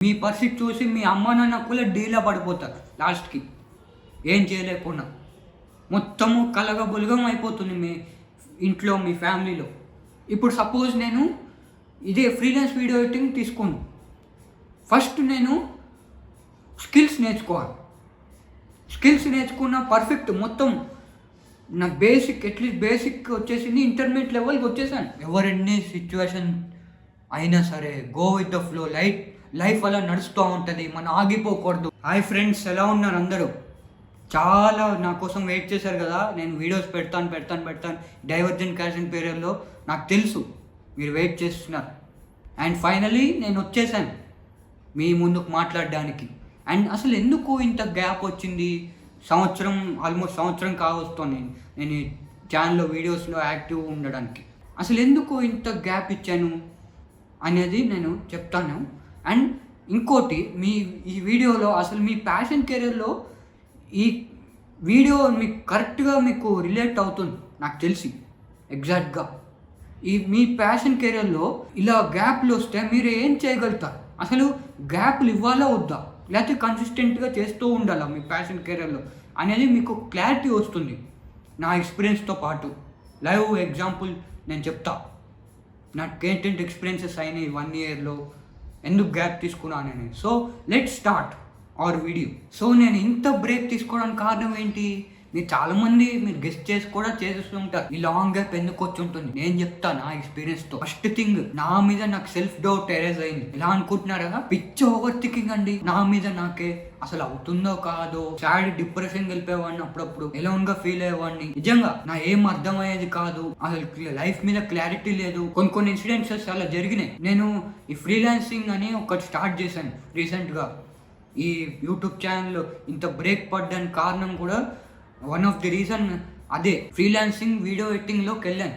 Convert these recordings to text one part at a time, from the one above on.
మీ పరిస్థితి చూసి మీ అమ్మ నాన్న కూడా డీలా పడిపోతారు లాస్ట్కి. ఏం చేయలేకుండా మొత్తము కలగబులగం అయిపోతుంది మీ ఇంట్లో, మీ ఫ్యామిలీలో. ఇప్పుడు సపోజ్ నేను ఇదే ఫ్రీలాన్స్ వీడియో ఎడిటింగ్ తీసుకోను. ఫస్ట్ నేను స్కిల్స్ నేర్చుకోవాలి. స్కిల్స్ నేర్చుకున్న పర్ఫెక్ట్ మొత్తం నా బేసిక్, అట్లీస్ట్ బేసిక్ వచ్చేసింది, ఇంటర్మీడియట్ లెవెల్కి వచ్చేసాను. ఎవరెన్ని సిచ్యువేషన్ అయినా సరే go with the flow. Life అలా నడుస్తూ ఉంటుంది, మనం ఆగిపోకూడదు. హాయ్ ఫ్రెండ్స్, ఎలా ఉన్నారు అందరూ? చాలా నా కోసం వెయిట్ చేశారు కదా. నేను వీడియోస్ పెడతాను డైవర్జెంట్ క్యాషన్ పీరియడ్లో. నాకు తెలుసు మీరు వెయిట్ చేస్తున్నారు. అండ్ ఫైనలీ నేను వచ్చేసాను మీ ముందుకు మాట్లాడడానికి. అండ్ అసలు ఎందుకు ఇంత గ్యాప్ వచ్చింది? ఆల్మోస్ట్ సంవత్సరం కావస్తుంది నేను ఈ ఛానల్లో వీడియోస్లో యాక్టివ్ ఉండడానికి. అసలు ఎందుకు ఇంత గ్యాప్ ఇచ్చాను అనేది నేను చెప్తాను. అండ్ ఇంకోటి, ఈ వీడియోలో అసలు మీ ప్యాషన్ కెరీర్లో ఈ వీడియో మీకు కరెక్ట్గా మీకు రిలేట్ అవుతుంది నాకు తెలిసి. ఎగ్జాక్ట్గా మీ ప్యాషన్ కెరీర్లో ఇలా గ్యాప్లు వస్తే మీరు ఏం చేయగలుగుతారు? అసలు గ్యాప్లు ఇవ్వాలా వద్దా, లేకపోతే కన్సిస్టెంట్గా చేస్తూ ఉండాలా మీ ప్యాషన్ కెరీర్లో అనేది మీకు క్లారిటీ వస్తుంది. నా ఎక్స్పీరియన్స్తో పాటు లైవ్ ఎగ్జాంపుల్ నేను చెప్తా. నాకు ఏంటంటే ఎక్స్పీరియన్సెస్ అయినాయి 1 yearలో, ఎందుకు గ్యాప్ తీసుకున్నానని. So let's start our video. So నేను ఇంత బ్రేక్ తీసుకోవడానికి కారణం ఏంటి? మీరు చాలామంది మీరు గెస్ట్ చేసి కూడా చేసేస్తుంటారు ఈ లాంగ్ గ్యాప్ ఎందుకు వచ్చి ఉంటుంది. నేను చెప్తాను నా ఎక్స్పీరియన్స్తో. ఫస్ట్ థింగ్, నా మీద నాకు సెల్ఫ్ డౌట్ ఎరేజ్ అయింది. ఎలా అనుకుంటున్నారా? పిచ్చి ఓవర్ థింకింగ్ అండి. నా మీద నాకే అసలు అవుతుందో కాదో, సాడ్ డిప్రెషన్ వెళ్ళిపోయేవాడిని, అప్పుడప్పుడు ఎలోన్ గా ఫీల్ అయ్యేవాడిని. నిజంగా నా ఏం అర్థమయ్యేది కాదు, అసలు లైఫ్ మీద క్లారిటీ లేదు. కొన్ని ఇన్సిడెంట్స్ అలా జరిగినాయి. నేను ఈ ఫ్రీలాన్సింగ్ అని ఒకటి స్టార్ట్ చేశాను రీసెంట్గా. ఈ యూట్యూబ్ ఛానల్లో ఇంత బ్రేక్ పడ్డానికి కారణం కూడా వన్ ఆఫ్ ది రీజన్ అదే. ఫ్రీలాన్సింగ్ వీడియో ఎడిటింగ్లోకి వెళ్ళాను.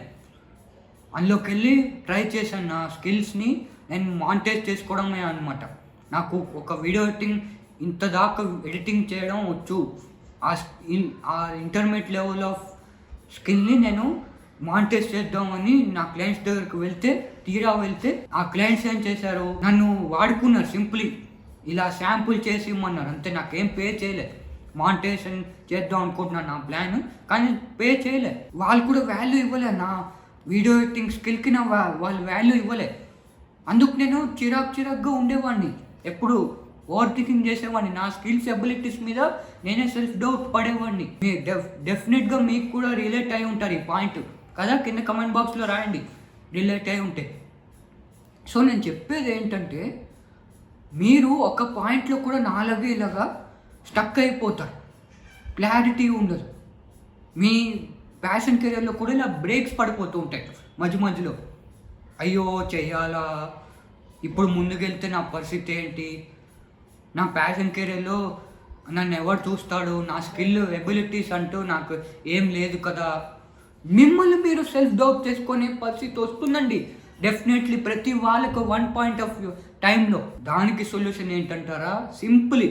అందులోకి వెళ్ళి ట్రై చేశాను నా స్కిల్స్ని నేను మానిటైజ్ చేసుకోవడమే అనమాట. నాకు ఒక వీడియో ఎడిటింగ్ ఇంత దాకా ఎడిటింగ్ చేయడం వచ్చు. ఆ ఇంటర్మీడియట్ లెవెల్ ఆఫ్ స్కిల్ని నేను మానిటైజ్ చేద్దామని నా క్లయింట్స్ దగ్గరికి వెళ్తే ఆ క్లయింట్స్ ఏం చేశారు, నన్ను వాడుకున్నారు. సింప్లీ ఇలా శాంపుల్ చేసి ఇమ్మన్నారు అంతే. నాకేం పే చేయలే. మానిటైజేషన్ చేద్దాం అనుకుంటున్నాను నా ప్లాన్, కానీ పే చేయలే. వాళ్ళు కూడా వాల్యూ ఇవ్వలే నా వీడియో ఎడిటింగ్ స్కిల్కి. వాళ్ళు వాల్యూ ఇవ్వలే. అందుకు నేను చిరాకుగా ఉండేవాడిని, ఎప్పుడు ఓవర్ థింకింగ్ చేసేవాడిని. నా స్కిల్స్ ఎబిలిటీస్ మీద నేనే సెల్ఫ్ డౌట్ పడేవాడిని. డెఫినెట్గా మీకు కూడా రిలేట్ అయి ఉంటారు ఈ పాయింట్ కదా. కింద కమెంట్ బాక్స్లో రాయండి రిలేట్ అయి ఉంటే. సో నేను చెప్పేది ఏంటంటే, మీరు ఒక పాయింట్లో కూడా నాలుగు ఇలాగా స్టక్ అయిపోతారు, క్లారిటీ ఉండదు. మీ ప్యాషన్ కెరియర్లో కూడా ఇలా బ్రేక్స్ పడిపోతూ ఉంటాయి మధ్యలో. అయ్యో చెయ్యాలా, ఇప్పుడు ముందుకెళ్తే నా పరిస్థితి ఏంటి, నా ప్యాషన్ కెరియర్లో నన్ను ఎవరు చూస్తాడు, నా స్కిల్ ఎబిలిటీస్ అంటూ నాకు ఏం లేదు కదా. మిమ్మల్ని మీరు సెల్ఫ్ డౌట్ చేసుకునే పరిస్థితి వస్తుందండి డెఫినెట్లీ ప్రతి వాళ్ళకు వన్ పాయింట్ ఆఫ్ వ్యూ టైంలో. దానికి సొల్యూషన్ ఏంటంటారా? Simply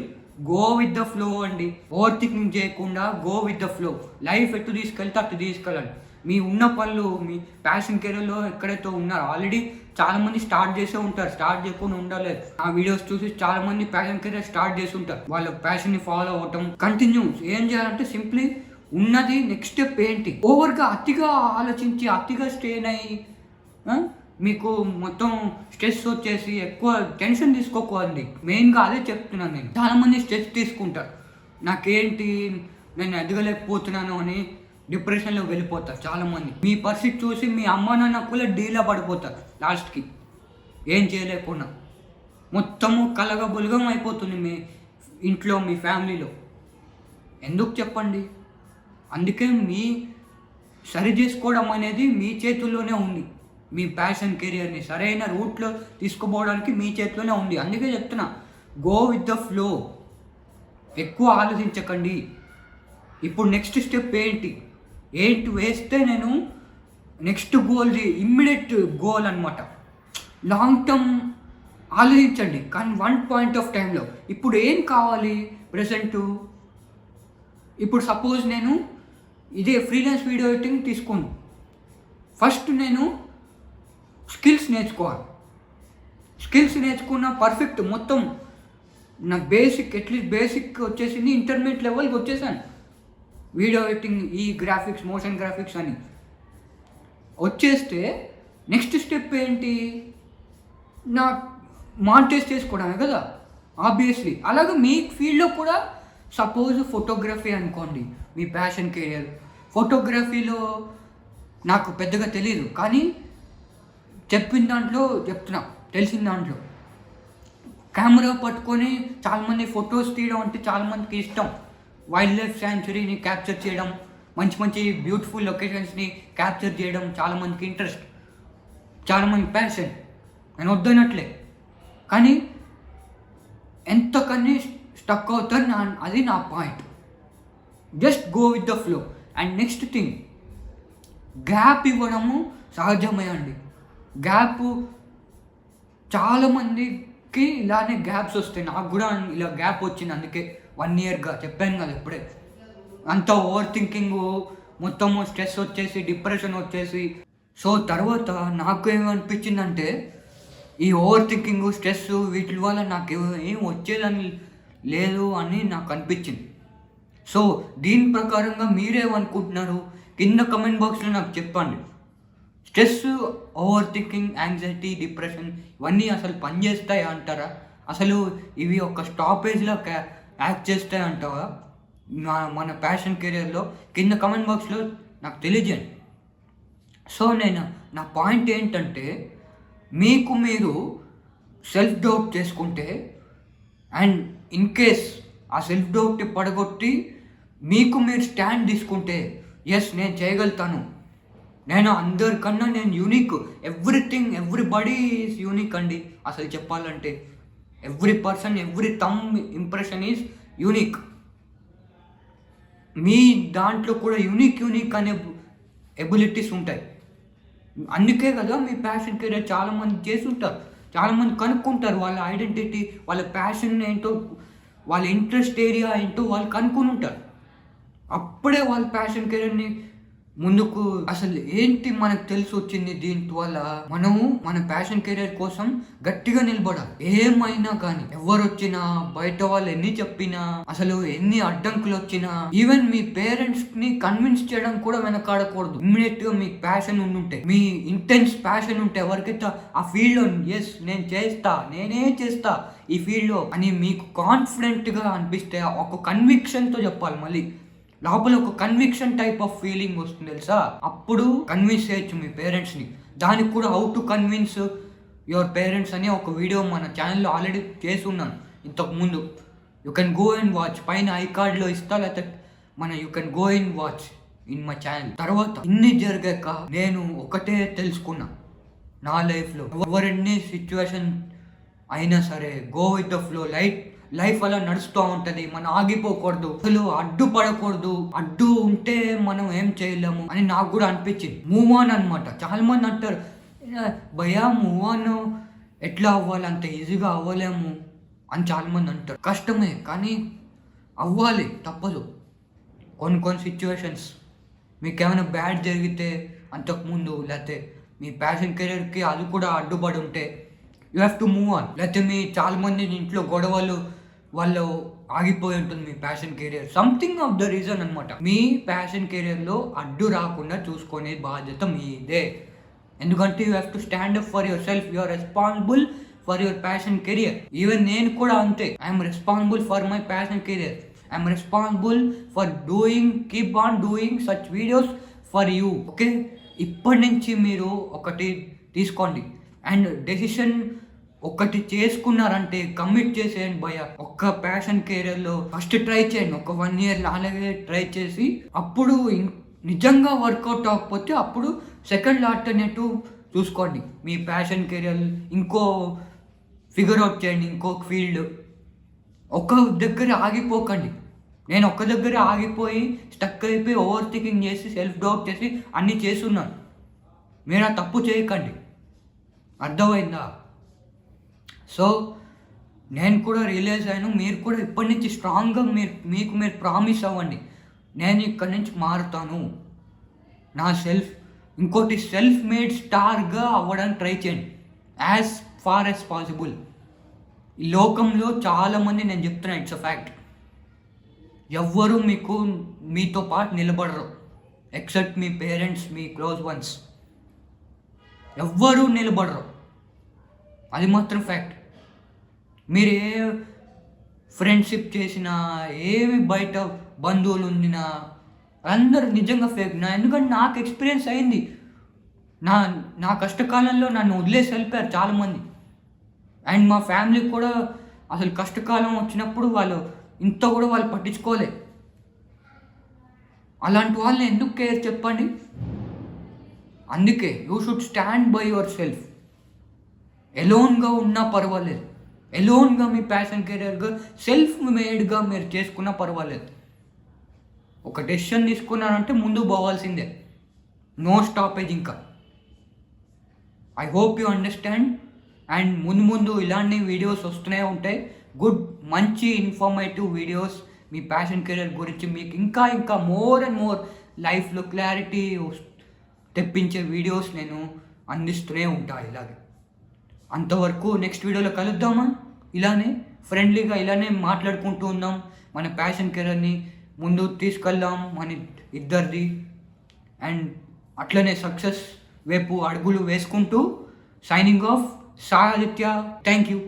go with the flow అండి. ఓవర్ థింకింగ్ చేయకుండా go with the flow. Life ఎటు తీసుకెళ్తే అటు తీసుకెళ్ళాలి. మీ ఉన్న పనులు, మీ ప్యాషన్ కెరీర్లో ఎక్కడైతే ఉన్నారో ఆల్రెడీ చాలామంది స్టార్ట్ చేసే ఉంటారు, స్టార్ట్ చేయకుండా ఉండలేదు. ఆ వీడియోస్ చూసి చాలామంది ప్యాషన్ కెరీర్ స్టార్ట్ చేసి ఉంటారు. వాళ్ళ ప్యాషన్ని ఫాలో అవ్వటం కంటిన్యూస్. ఏం చేయాలంటే సింప్లీ ఉన్నది నెక్స్ట్ స్టెప్ ఏంటి. ఓవర్గా అతిగా ఆలోచించి అతిగా స్ట్రెయిన్ అయ్యి మీకు మొత్తం స్ట్రెస్ వచ్చేసి ఎక్కువ టెన్షన్ తీసుకోకూడదు. మెయిన్గా అదే చెప్తున్నాను నేను. చాలామంది స్ట్రెస్ తీసుకుంటారు, నాకేంటి నేను ఎదగలేకపోతున్నాను అని డిప్రెషన్లో వెళ్ళిపోతారు చాలామంది. మీ పరిస్థితి చూసి మీ అమ్మ నాన్న కూడా డీలా పడిపోతారు లాస్ట్కి, ఏం చేయలేకుండా. మొత్తము కలగబులగం అయిపోతుంది మీ ఇంట్లో, మీ ఫ్యామిలీలో. ఎందుకు చెప్పండి? అందుకే మీ సరి చేసుకోవడం అనేది మీ చేతుల్లోనే ఉంది. మీ ప్యాషన్ కెరియర్ని సరైన రూట్లో తీసుకుపోవడానికి మీ చేతిలోనే ఉంది. అందుకే చెప్తున్నా, గో విత్ ద ఫ్లో. ఎక్కువ ఆలోచించకండి. ఇప్పుడు నెక్స్ట్ స్టెప్ ఏంటి వేస్తే నేను నెక్స్ట్ గోల్ది ఇమ్మీడియట్ గోల్ అనమాట. లాంగ్ టర్మ్ ఆలోచించండి, కానీ వన్ పాయింట్ ఆఫ్ టైంలో. ఇప్పుడు ఏం కావాలి ప్రెసెంటు? ఇప్పుడు సపోజ్ నేను ఇదే ఫ్రీలాన్స్ వీడియో ఎడిటింగ్ తీసుకోను. ఫస్ట్ నేను స్కిల్స్ నేర్చుకోవాలి. స్కిల్స్ నేర్చుకున్న పర్ఫెక్ట్ మొత్తం నాకు అట్లీస్ట్ బేసిక్ వచ్చేసింది, ఇంటర్మీడియట్ లెవెల్కి వచ్చేసాను. వీడియో ఎడిటింగ్, ఈ గ్రాఫిక్స్, మోషన్ గ్రాఫిక్స్ అని వచ్చేస్తే నెక్స్ట్ స్టెప్ ఏంటి, నా మానిటైజ్ చేసుకోవడమే కదా ఆబ్వియస్లీ. అలాగే మీ ఫీల్డ్లో కూడా సపోజ్ ఫోటోగ్రఫీ అనుకోండి, మీ ప్యాషన్ కెరియర్. ఫోటోగ్రఫీలో నాకు పెద్దగా తెలియదు, కానీ చెప్పిన దాంట్లో చెప్తున్నా, తెలిసిన దాంట్లో కెమెరా పట్టుకొని చాలామంది ఫొటోస్ తీయడం అంటే చాలామందికి ఇష్టం. వైల్డ్ లైఫ్ శాంచురీని క్యాప్చర్ చేయడం, మంచి మంచి బ్యూటిఫుల్ లొకేషన్స్ని క్యాప్చర్ చేయడం చాలామందికి ఇంట్రెస్ట్, చాలామంది ప్యాషన్. నేను వద్దనట్లే, కానీ ఎంతకన్నీ స్టక్ అవుతారు, అది నా point. Just go with the flow. And next thing, gap ఇవ్వడము సహజమే అండి. గ్యాప్ చాలామందికి ఇలానే గ్యాప్స్ వస్తాయి. నాకు కూడా ఇలా గ్యాప్ వచ్చింది, అందుకే 1 yearగా చెప్పాను కదా ఇప్పుడే. అంత ఓవర్ థింకింగ్, మొత్తము స్ట్రెస్ వచ్చేసి, డిప్రెషన్ వచ్చేసి. సో తర్వాత నాకు ఏమనిపించిందంటే, ఈ ఓవర్ థింకింగ్, స్ట్రెస్ వీటి వల్ల నాకు ఏం వచ్చేదని లేదు అని నాకు అనిపించింది. సో దీని ప్రకారంగా మీరేమనుకుంటున్నారు కింద కమెంట్ బాక్స్లో నాకు చెప్పండి. Stress, over thinking, anxiety, depression ఇవన్నీ అసలు పనిచేస్తాయి అంటారా? అసలు ఇవి ఒక స్టాపేజ్లో యాక్ట్ చేస్తాయి అంటావా మన ప్యాషన్ కెరియర్లో? కింద కమెంట్ బాక్స్లో నాకు తెలియజేయండి. సో నా పాయింట్ ఏంటంటే, మీకు మీరు సెల్ఫ్ డౌట్ చేసుకుంటే, అండ్ ఇన్ కేస్ ఆ సెల్ఫ్ డౌట్ని పడగొట్టి మీకు మీరు స్టాండ్ తీసుకుంటే, ఎస్ నేను చేయగలుగుతాను, నేను అందరికన్నా నేను యూనిక్, ఎవ్రీబడీ ఈజ్ యూనిక్ అండి. అసలు చెప్పాలంటే every person, every thumb impression is unique. మీ దాంట్లో కూడా యూనిక్ అనే ఎబిలిటీస్ ఉంటాయి. అందుకే కదా మీ ప్యాషన్ కెరీర్ చాలామంది చేసి ఉంటారు, చాలామంది కనుక్కుంటారు వాళ్ళ ఐడెంటిటీ, వాళ్ళ ప్యాషన్ ఏంటో, వాళ్ళ ఇంట్రెస్ట్ ఏరియా ఏంటో వాళ్ళు కనుక్కొని ఉంటారు. అప్పుడే వాళ్ళ ప్యాషన్ కెరీర్ని ముందుకు, అసలు ఏంటి మనకు తెలిసి వచ్చింది దీంట్ వల్ల, మనము మన ప్యాషన్ కెరీర్ కోసం గట్టిగా నిలబడాలి. ఏమైనా కానీ, ఎవరు వచ్చినా, బయట వాళ్ళు ఎన్ని చెప్పినా, అసలు ఎన్ని అడ్డంకులు వచ్చినా, ఈవెన్ మీ పేరెంట్స్ ని కన్విన్స్ చేయడం కూడా వెనకాడకూడదు. ఇమ్మీడియట్ గా మీకు ప్యాషన్ ఉంటే, మీ ఇంటెన్స్ ప్యాషన్ ఉంటే, ఎవరికైతే ఆ ఫీల్డ్ లో ఎస్ నేను చేస్తా, నేనే చేస్తా ఈ ఫీల్డ్ లో అని మీకు కాన్ఫిడెంట్ గా అనిపిస్తే, ఒక కన్విక్షన్ తో చెప్పాలి. మళ్ళీ లోపల ఒక కన్విక్షన్ టైప్ ఆఫ్ ఫీలింగ్ వస్తుంది తెలుసా, అప్పుడు కన్విన్స్ చేయొచ్చు మీ పేరెంట్స్ని. దానికి కూడా how to convince your parents అని ఒక వీడియో మన ఛానల్లో ఆల్రెడీ చేసి ఉన్నాను ఇంతకుముందు. You can go and watch, పైన ఐ కార్డ్లో ఇస్తా, లేకపోతే you can go and watch in my channel. తర్వాత ఇన్ని జరిగాక నేను ఒకటే తెలుసుకున్నా నా లైఫ్లో, ఎవరెన్ని సిచ్యువేషన్ అయినా సరే go with the flow. Life అలా నడుస్తూ ఉంటుంది, మనం ఆగిపోకూడదు, అసలు అడ్డుపడకూడదు. అడ్డు ఉంటే మనం ఏం చేయలేము అని నాకు కూడా అనిపించింది. మూవ్ ఆన్ అనమాట. చాలా మంది అంటారు, భయ్యా మూవ్ ఆన్ ఎట్లా అవ్వాలి, అంత ఈజీగా అవ్వలేము అని చాలామంది అంటారు. కష్టమే, కానీ అవ్వాలి, తప్పదు. కొన్ని సిచ్యువేషన్స్ మీకు ఏమైనా బ్యాడ్ జరిగితే అంతకుముందు, లేకపోతే మీ ప్యాషన్ కెరీర్కి అది కూడా అడ్డుపడి ఉంటే, you have to move on. లేకపోతే మీ చాలామంది ఇంట్లో గొడవలు వాళ్ళు ఆగిపోయి ఉంటుంది మీ passion career. Something of the reason అనమాట. మీ ప్యాషన్ కెరియర్లో అడ్డు రాకుండా చూసుకునే బాధ్యత మీదే. ఎందుకంటే you have to stand up for yourself. You are responsible for your passion career. Even నేను కూడా అంతే. I'm responsible for my passion career. I'm responsible for keep on doing such videos for you. Okay, ఇప్పటి నుంచి మీరు ఒకటి తీసుకోండి, and decision ఒకటి చేసుకున్నారంటే కమిట్ చేసేయండి భయ్య. ఒక్క ప్యాషన్ కెరియర్లో ఫస్ట్ ట్రై చేయండి, ఒక 1 year అలాగే ట్రై చేసి, అప్పుడు నిజంగా వర్కౌట్ అవ్వకపోతే అప్పుడు సెకండ్ ఆల్టర్నేటివ్ చూసుకోండి. మీ ప్యాషన్ కెరియర్ ఇంకో ఫిగర్ అవుట్ చేయండి, ఇంకో ఫీల్డ్. ఒక దగ్గర ఆగిపోకండి. నేను ఒక్క దగ్గర ఆగిపోయి స్టక్ అయిపోయి ఓవర్ థింకింగ్ చేసి సెల్ఫ్ డౌట్ చేసి అన్నీ చేస్తున్నాను. మీరు ఆ తప్పు చేయకండి, అర్థమైందా? సో నేను కూడా రియలైజ్ అయ్యాను. మీరు కూడా ఇప్పటి నుంచి స్ట్రాంగ్గా మీకు ప్రామిస్ అవ్వండి, నేను ఇక్కడి నుంచి మారుతాను. నా ఇంకోటి సెల్ఫ్ మేడ్ స్టార్గా అవ్వడానికి ట్రై చేయండి యాజ్ ఫార్ యాజ్ పాసిబుల్. ఈ లోకంలో చాలామంది, నేను చెప్తున్నా, ఇట్స్ అ ఫ్యాక్ట్, ఎవ్వరూ మీతో పాటు నిలబడరు ఎక్సెప్ట్ మీ పేరెంట్స్, మీ క్లోజ్ వన్స్. ఎవ్వరూ నిలబడరు, అది మాత్రం ఫ్యాక్ట్. మీరు ఏ ఫ్రెండ్షిప్ చేసినా, ఏవి బయట బంధువులు ఉండినా, అందరు నిజంగా ఫేక్. ఎందుకంటే నాకు ఎక్స్పీరియన్స్ అయింది. నా కష్టకాలంలో నన్ను వదిలేసి వెళ్ళిపోయారు చాలామంది. అండ్ మా ఫ్యామిలీకి కూడా అసలు కష్టకాలం వచ్చినప్పుడు ఇంత కూడా వాళ్ళు పట్టించుకోలే. అలాంటి వాళ్ళని ఎందుకు కేర్ చెప్పండి? అందుకే you should stand by your self. ఎలోన్గా ఉన్నా పర్వాలేదు, ఎలోన్గా మీ ప్యాషన్ కెరియర్గా సెల్ఫ్ మేడ్గా మీరు చేసుకున్నా పర్వాలేదు. ఒక డెసిషన్ తీసుకున్నారంటే ముందు పోవాల్సిందే, నో స్టాపేజ్. ఇంకా I hope you understand. And ముందు ఇలాంటి వీడియోస్ వస్తూనే ఉంటాయి, మంచి ఇన్ఫర్మేటివ్ వీడియోస్ మీ ప్యాషన్ కెరియర్ గురించి మీకు ఇంకా మోర్ అండ్ మోర్ లైఫ్లో క్లారిటీ తెప్పించే వీడియోస్ నేను అందిస్తూనే ఉంటాను ఇలాగే. అంతవరకు నెక్స్ట్ వీడియోలో కలుద్దామా? ఇలానే ఫ్రెండ్లీగా ఇలానే మాట్లాడుకుంటూ ఉందాం, మన ప్యాషన్ కెరియర్ని ముందు తీసుకెళ్దాం మన ఇద్దరిది. అండ్ అట్లనే సక్సెస్ వైపు అడుగులు వేసుకుంటూ signing off, Sai Aditya. Thank you.